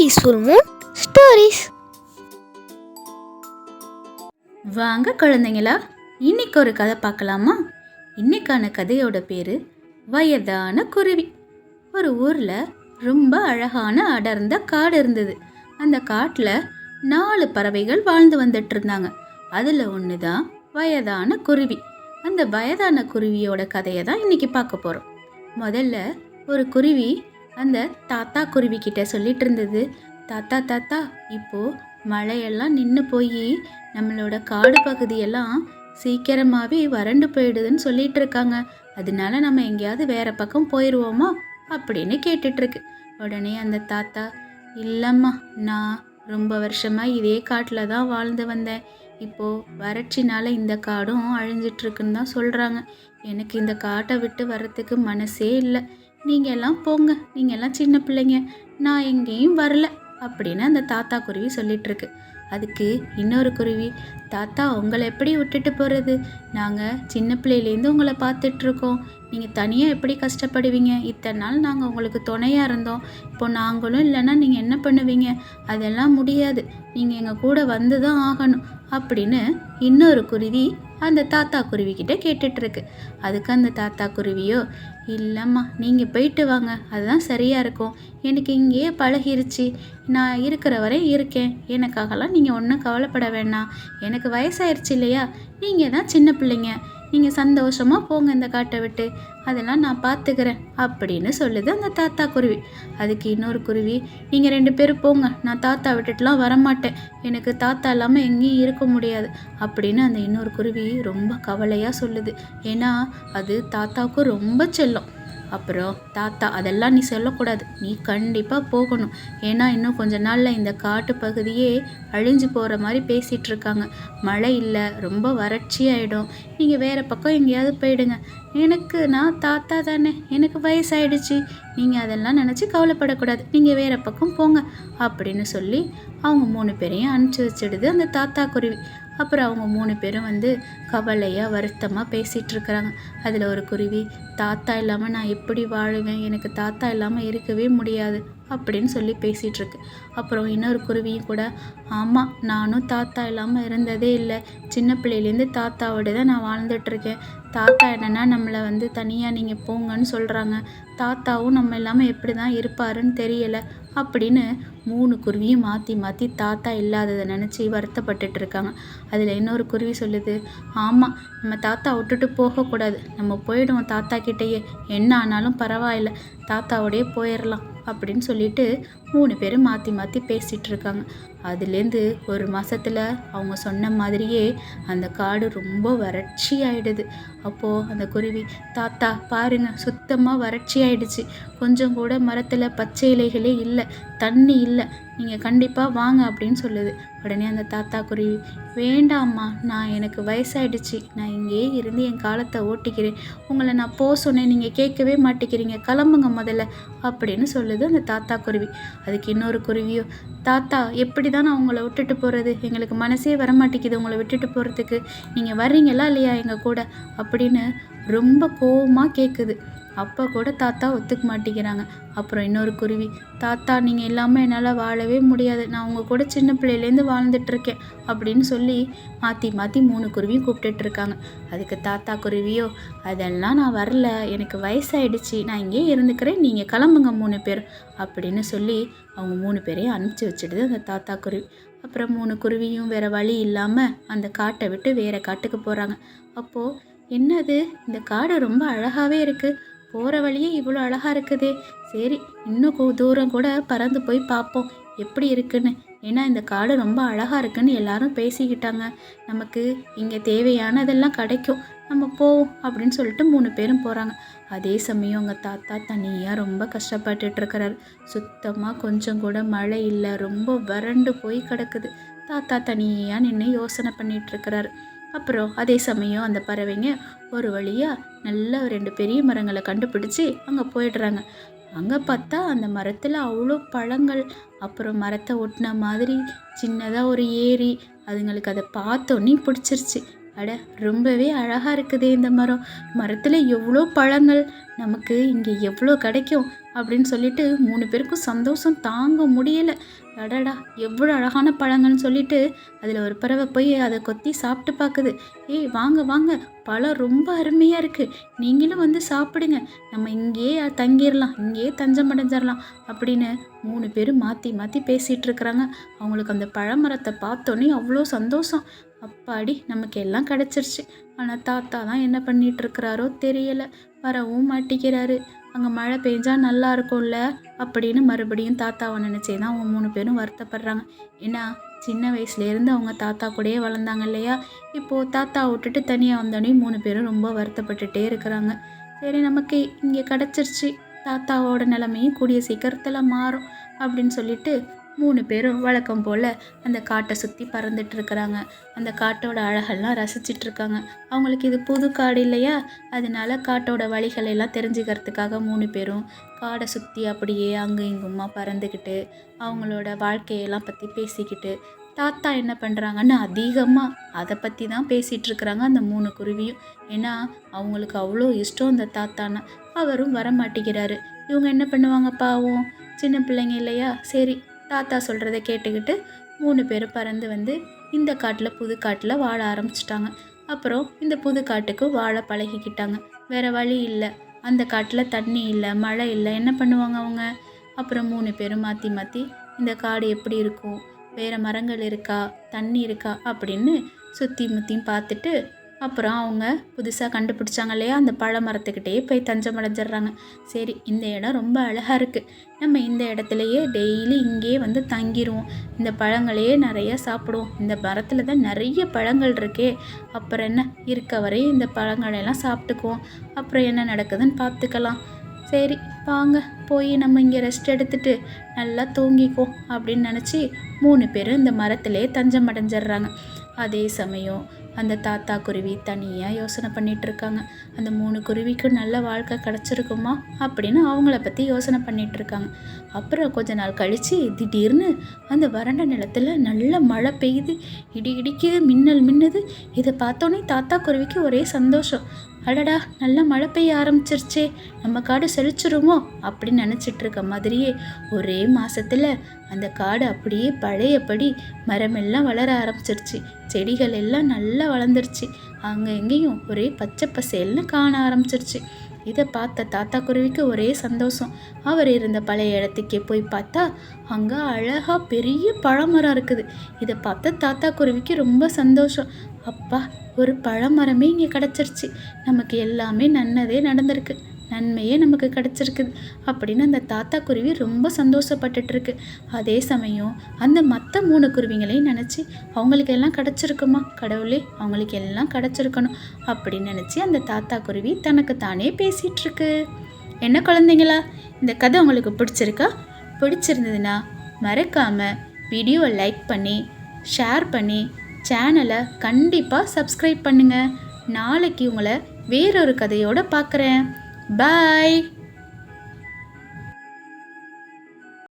Peaceful Moon stories. வாங்க குழந்தைங்களா, இன்னைக்கு ஒரு கதை பார்க்கலாமா? இன்னைக்கான கதையோட பேரு வயதான குருவி. ஒரு ஊர்ல ரொம்ப அழகான அடர்ந்த காடு இருந்தது. அந்த காட்டுல 4 பறவைகள் வாழ்ந்து வந்துட்டு இருந்தாங்க. அதுல ஒண்ணுதான் வயதான குருவி. அந்த வயதான குருவியோட கதையை தான் இன்னைக்கு பார்க்க போறோம். முதல்ல ஒரு குருவி அந்த தாத்தா குருவி கிட்ட சொல்லிட்டு இருந்தது, தாத்தா தாத்தா, இப்போ மழையெல்லாம் நின்று போய் நம்மளோட காடு பகுதியெல்லாம் சீக்கிரமாகவே வறண்டு போயிடுதுன்னு சொல்லிட்டு இருக்காங்க. அதனால நம்ம எங்கேயாவது வேற பக்கம் போயிடுவோமா அப்படின்னு கேட்டுட்டு இருக்கு. உடனே அந்த தாத்தா, இல்லைம்மா, நான் ரொம்ப வருஷமாக இதே காட்டில் தான் வாழ்ந்து வந்தேன். இப்போது வறட்சினால இந்த காடும் அழிஞ்சிட்ருக்குன்னு தான் சொல்கிறாங்க. எனக்கு இந்த காட்டை விட்டு வர்றதுக்கு மனசே இல்லை. நீங்கள் எல்லாம் போங்க, நீங்கள் எல்லாம் சின்ன பிள்ளைங்க, நான் எங்கேயும் வரல அப்படின்னு அந்த தாத்தா குருவி சொல்லிகிட்ருக்கு. அதுக்கு இன்னொரு குருவி, தாத்தா, உங்களை எப்படி விட்டுட்டு போகிறது? நாங்கள் சின்ன பிள்ளையிலேருந்து உங்களை பார்த்துட்ருக்கோம். நீங்கள் தனியாக எப்படி கஷ்டப்படுவீங்க? இத்தனை நாள் நாங்கள் உங்களுக்கு துணையாக இருந்தோம். இப்போ நாங்களும் இல்லைன்னா நீங்கள் என்ன பண்ணுவீங்க? அதெல்லாம் முடியாது, நீங்கள் எங்கள் கூட வந்து தான் ஆகணும் அப்படின்னு இன்னொரு குருவி அந்த தாத்தா குருவிக்கிட்ட கேட்டுட்ருக்கு. அதுக்கு அந்த தாத்தா குருவியோ, இல்லைம்மா, நீங்கள் போயிட்டு வாங்க, அதுதான் சரியாக இருக்கும். எனக்கு இங்கேயே பழகிருச்சு, நான் இருக்கிற வரை இருக்கேன். எனக்காகலாம் நீங்கள் ஒன்றும் கவலைப்பட வேண்டாம். எனக்கு வயசாயிருச்சு இல்லையா? நீங்கள் தான் சின்ன பிள்ளைங்க, நீங்கள் சந்தோஷமாக போங்க இந்த காட்டை விட்டு, அதெல்லாம் நான் பார்த்துக்கிறேன் அப்படின்னு சொல்லுது அந்த தாத்தா குருவி. அதுக்கு இன்னொரு குருவி, நீங்கள் 2 பேரும் போங்க, நான் தாத்தா விட்டுட்டுலாம் வரமாட்டேன். எனக்கு தாத்தா இல்லாமல் எங்கேயும் இருக்க முடியாது அப்படின்னு அந்த இன்னொரு குருவி ரொம்ப கவலையாக சொல்லுது. ஏன்னா அது தாத்தாவுக்கு ரொம்ப செல்லம். அப்புறம் தாத்தா, அதெல்லாம் நீ சொல்லக்கூடாது, நீ கண்டிப்பாக போகணும். ஏன்னா இன்னும் கொஞ்ச நாளில் இந்த காட்டு பகுதியே அழிஞ்சு போகிற மாதிரி பேசிகிட்டு இருக்காங்க. மழை இல்லை, ரொம்ப வறட்சி ஆகிடும். நீங்கள் வேறு பக்கம் எங்கேயாவது போயிடுங்க. நான் தாத்தா தானே, எனக்கு வயசாயிடுச்சு, நீங்கள் அதெல்லாம் நினச்சி கவலைப்படக்கூடாது, நீங்கள் வேறு பக்கம் போங்க அப்படின்னு சொல்லி அவங்க 3 பேரையும் அனுப்பிச்சி வச்சிடுது அந்த தாத்தா குருவி. அப்புறம் அவங்க 3 பேரும் கவலையாக வருத்தமாக பேசிகிட்டு இருக்கிறாங்க. அதில் ஒரு குருவி, தாத்தா இல்லாமல் நான் எப்படி வாழுவேன்? எனக்கு தாத்தா இல்லாமல் இருக்கவே முடியாது அப்படின்னு சொல்லி பேசிகிட்ருக்கு. அப்புறம் இன்னொரு குருவியும் கூட, ஆமாம், நானும் தாத்தா இல்லாமல் இருந்ததே இல்லை. சின்ன பிள்ளையிலேருந்து தாத்தாவோட தான் நான் வாழ்ந்துட்டுருக்கேன். தாத்தா என்னென்னா நம்மளை தனியாக நீங்கள் போங்கன்னு சொல்கிறாங்க. தாத்தாவும் நம்ம இல்லாமல் எப்படி தான் இருப்பாருன்னு தெரியலை அப்படின்னு 3 குருவியும் மாற்றி மாற்றி தாத்தா இல்லாததை நினச்சி வருத்தப்பட்டுட்டு இருக்காங்க. அதில் இன்னொரு குருவி சொல்லுது, ஆமாம், நம்ம தாத்தா விட்டுட்டு போகக்கூடாது, நம்ம போயிடுவோம் தாத்தா கிட்டேயே, என்ன ஆனாலும் பரவாயில்லை, தாத்தாவோடையே போயிடலாம் அப்படின்னு சொல்லிட்டு 3 பேரும் மாற்றி மாற்றி பேசிகிட்டு இருக்காங்க. அதுலேருந்து ஒரு மாதத்தில் அவங்க சொன்ன மாதிரியே அந்த காடு ரொம்ப வறட்சி ஆகிடுது. அப்போது அந்த குருவி, தாத்தா பாருங்க, சுத்தமாக வறட்சி ஆகிடுச்சு, கொஞ்சம் கூட மரத்தில் பச்சை இலைகளே இல்லை, தண்ணி இல்லை, நீங்கள் கண்டிப்பாக வாங்க அப்படின்னு சொல்லுது. உடனே அந்த தாத்தா குருவி, வேண்டாம்மா, எனக்கு வயசாயிடுச்சு, நான் இங்கேயே இருந்து என் காலத்தை ஓட்டிக்கிறேன். உங்களை நான் சொன்னேன், நீங்கள் கேட்கவே மாட்டேங்கிறீங்க, கிளம்புங்க முதல்ல அப்படின்னு சொல்லுது அந்த தாத்தா குருவி. அதுக்கு இன்னொரு குருவியோ, தாத்தா, எப்படி தான் நான் உங்களை விட்டுட்டு போகிறது? எங்களுக்கு மனசே வரமாட்டேங்குது உங்களை விட்டுட்டு போகிறதுக்கு. நீங்கள் வர்றீங்களா இல்லையா எங்கள் கூட அப்படின்னு ரொம்ப கோவமாக கேட்குது. அப்போ கூட தாத்தா ஒத்துக்க மாட்டேங்கிறாங்க. அப்புறம் இன்னொரு குருவி, தாத்தா, நீங்கள் இல்லாமல் என்னால் வாழவே முடியாது, நான் உங்கள் கூட சின்ன பிள்ளையிலேருந்து வாழ்ந்துட்டுருக்கேன் அப்படின்னு சொல்லி மாற்றி மாற்றி 3 குருவியும் கூப்பிட்டுட்ருக்காங்க. அதுக்கு தாத்தா குருவியோ, அதெல்லாம் நான் வரல, எனக்கு வயசாயிடுச்சு, நான் இங்கே இருந்துக்கிறேன், நீங்கள் கிளம்புங்க 3 பேர் அப்படின்னு சொல்லி அவங்க 3 பேரையும் அனுப்பிச்சி வச்சிடுது அந்த தாத்தா குருவி. அப்புறம் 3 குருவியும் வேறு வழி இல்லாமல் அந்த காட்டை விட்டு வேறு காட்டுக்கு போகிறாங்க. அப்போது, என்னது, இந்த காடு ரொம்ப அழகாகவே இருக்குது, போகிற வழியே இவ்வளோ அழகாக இருக்குதே, சரி இன்னும் தூரம் கூட பறந்து போய் பார்ப்போம் எப்படி இருக்குன்னு. ஏன்னா இந்த காடு ரொம்ப அழகாக இருக்குன்னு எல்லாரும் பேசிக்கிட்டாங்க, நமக்கு இங்கே தேவையானதெல்லாம் கிடைக்கும், நம்ம போவோம் அப்படின்னு சொல்லிட்டு 3 பேரும் போகிறாங்க. அதே சமயம் அவங்க தாத்தா தனியாக ரொம்ப கஷ்டப்பட்டுட்ருக்கிறாரு. சுத்தமாக கொஞ்சம் கூட மழை இல்லை, ரொம்ப வறண்டு போய் கிடக்குது. தாத்தா தனியாக நின்று யோசனை பண்ணிகிட்ருக்கிறாரு. அப்புறம் அதே சமயம் அந்த பறவைங்க ஒரு வழியாக நல்ல 2 பெரிய மரங்களை கண்டுபிடிச்சி அங்கே போயிடுறாங்க. அங்கே பார்த்தா அந்த மரத்தில் அவ்வளோ பழங்கள், அப்புறம் மரத்தை ஒட்டின மாதிரி சின்னதாக ஒரு ஏரி. அதுங்களுக்கு அதை பார்த்தோன்னே பிடிச்சிருச்சு. அட, ரொம்பவே அழகாக இருக்குதே இந்த மரம், மரத்தில் எவ்வளோ பழங்கள், நமக்கு இங்கே எவ்வளோ கிடைக்கும், அப்படின்னு சொல்லிட்டு 3 பேருக்கும் சந்தோஷம் தாங்க முடியலை. அடடா எவ்வளோ அழகான பழங்கள்னு சொல்லிட்டு அதில் ஒரு பறவை போய் அதை கொத்தி சாப்பிட்டு பார்க்குது. ஏய் வாங்க வாங்க, பழம் ரொம்ப அருமையாக இருக்குது, நீங்களும் வந்து சாப்பிடுங்க, நம்ம இங்கேயே தங்கிடலாம், இங்கேயே தஞ்சம் அடைஞ்சிடலாம் அப்படின்னு 3 பேரும் மாற்றி மாற்றி பேசிகிட்டு இருக்கிறாங்க. அவங்களுக்கு அந்த பழமரத்தை பார்த்தோன்னே அவ்வளோ சந்தோஷம். அப்பாடி நமக்கு எல்லாம் கிடச்சிருச்சு. ஆனால் தாத்தா தான் என்ன பண்ணிட்டு இருக்கிறாரோ தெரியலை, வரவும் மாட்டிக்கிறாரு. அங்கே மழை பெஞ்சா நல்லா இருக்கும்ல அப்படின்னு மறுபடியும் தாத்தாவை நினச்சே தான் அவங்க 3 பேரும் வருத்தப்படுறாங்க. ஏன்னா சின்ன வயசுலேருந்து அவங்க தாத்தா கூடயே வளர்ந்தாங்க இல்லையா. இப்போது தாத்தா விட்டுட்டு தனியாக வந்தோடனே 3 பேரும் ரொம்ப வருத்தப்பட்டுட்டே இருக்கிறாங்க. சரி நமக்கு இங்கே கிடச்சிருச்சு, தாத்தாவோட நிலைமையும் கூடிய சீக்கிரத்தில் மாறும் அப்படின்னு சொல்லிட்டு 3 பேரும் வழக்கம் போல் அந்த காட்டை சுற்றி பறந்துட்டு இருக்கிறாங்க. அந்த காட்டோட அழகெல்லாம் ரசிச்சிட்டு இருக்காங்க. அவங்களுக்கு இது புது காடு இல்லையா, அதனால காட்டோட வழிகளை எல்லாம் தெரிஞ்சுக்கிறதுக்காக 3 பேரும் காடை சுற்றி அப்படியே அங்கே இங்குமா பறந்துக்கிட்டு அவங்களோட வாழ்க்கையெல்லாம் பற்றி பேசிக்கிட்டு தாத்தா என்ன பண்ணுறாங்கன்னு அதிகமாக அதை பற்றி தான் பேசிகிட்டு இருக்கிறாங்க அந்த 3 குருவியும். ஏன்னா அவங்களுக்கு அவ்வளோ இஷ்டம் அந்த தாத்தான்னா. அவரும் வர மாட்டேங்கிறாரு. இவங்க என்ன பண்ணுவாங்க பாவம், சின்ன பிள்ளைங்க இல்லையா. சரி தாத்தா சொல்கிறத கேட்டுக்கிட்டு 3 பேரும் பறந்து வந்து இந்த காட்டில் புது காட்டில் வாழ ஆரம்பிச்சிட்டாங்க. அப்புறம் இந்த புது காட்டுக்கு வாழ பழகிக்கிட்டாங்க. வேறு வழி இல்லை, அந்த காட்டில் தண்ணி இல்லை, மழை இல்லை, என்ன பண்ணுவாங்க அவங்க. அப்புறம் 3 பேரும் மாற்றி மாற்றி இந்த காடு எப்படி இருக்கும், வேறு மரங்கள் இருக்கா, தண்ணி இருக்கா அப்படின்னு சுற்றி முற்றியும் பார்த்துட்டு அப்புறம் அவங்க புதுசாக கண்டுபிடிச்சாங்க இல்லையா, அந்த பழ மரத்துக்கிட்டே போய் தஞ்சம் அடைஞ்சிட்றாங்க. சரி இந்த இடம் ரொம்ப அழகாக இருக்குது, நம்ம இந்த இடத்துலையே டெய்லி இங்கேயே வந்து தங்கிடுவோம், இந்த பழங்களையே நிறைய சாப்பிடுவோம், இந்த மரத்தில் தான் நிறைய பழங்கள் இருக்கே, அப்புறம் என்ன இருக்க வரையும் இந்த பழங்களெல்லாம் சாப்பிட்டுக்குவோம், அப்புறம் என்ன நடக்குதுன்னு பார்த்துக்கலாம். சரி வாங்க போய் நம்ம இங்கே ரெஸ்ட் எடுத்துகிட்டு நல்லா தூங்கிக்குவோம் அப்படின்னு நினச்சி 3 பேரும் இந்த மரத்திலே தஞ்சம் அடைஞ்சிட்றாங்க. அதே சமயம் அந்த தாத்தா குருவி தனியாக யோசனை பண்ணிகிட்டு இருக்காங்க. அந்த 3 குருவிக்கு நல்ல வாழ்க்கை கிடச்சிருக்குமா அப்படின்னு அவங்கள பற்றி யோசனை பண்ணிகிட்டு இருக்காங்க. அப்புறம் கொஞ்ச நாள் கழித்து திடீர்னு அந்த வறண்ட நிலத்தில் நல்ல மழை பெய்யுது, இடி இடிக்குது, மின்னல் மின்னுது. இதை பார்த்தோன்னே தாத்தா குருவிக்கு ஒரே சந்தோஷம். அடடா நல்ல மழை பெய்ய ஆரம்பிச்சிருச்சே, நம்ம காடு செழிச்சிருமோ அப்படின்னு நினச்சிட்டு இருக்க மாதிரியே ஒரே மாதத்தில் அந்த காடு அப்படியே பழையபடி மரமெல்லாம் வளர ஆரம்பிச்சிருச்சு, செடிகள் எல்லாம் நல்லா வளர்ந்துருச்சு, அங்கே எங்கேயும் ஒரே பச்சை பசேல்னு காண ஆரம்பிச்சிருச்சு. இதை பார்த்த தாத்தா குருவிக்கு ஒரே சந்தோஷம். அவர் இருந்த பழைய இடத்துக்கே போய் பார்த்தா அங்கே அழகாக பெரிய பழமரம் இருக்குது. இதை பார்த்த தாத்தா குருவிக்கு ரொம்ப சந்தோஷம். அப்பா ஒரு பழமரமே இங்கே கிடச்சிருச்சு, நமக்கு எல்லாமே நன்னதே நடந்திருக்கு, நன்மையே நமக்கு கிடச்சிருக்குது அப்படின்னு அந்த தாத்தா குருவி ரொம்ப சந்தோஷப்பட்டுருக்கு. அதே சமயம் அந்த மற்ற 3 குருவிங்களையும் நினச்சி அவங்களுக்கு எல்லாம் கிடச்சிருக்குமா, கடவுளே அவங்களுக்கு எல்லாம் கிடச்சிருக்கணும் அப்படின்னு நினச்சி அந்த தாத்தா குருவி தனக்கு தானே பேசிகிட்ருக்கு. என்ன குழந்தைங்களா, இந்த கதை உங்களுக்கு பிடிச்சிருக்கா? பிடிச்சிருந்ததுன்னா மறக்காமல் வீடியோவை லைக் பண்ணி ஷேர் பண்ணி சேனலை கண்டிப்பாக சப்ஸ்கிரைப் பண்ணுங்கள். நாளைக்கு உங்களை வேறொரு கதையோடு பார்க்குறேன். பாய்.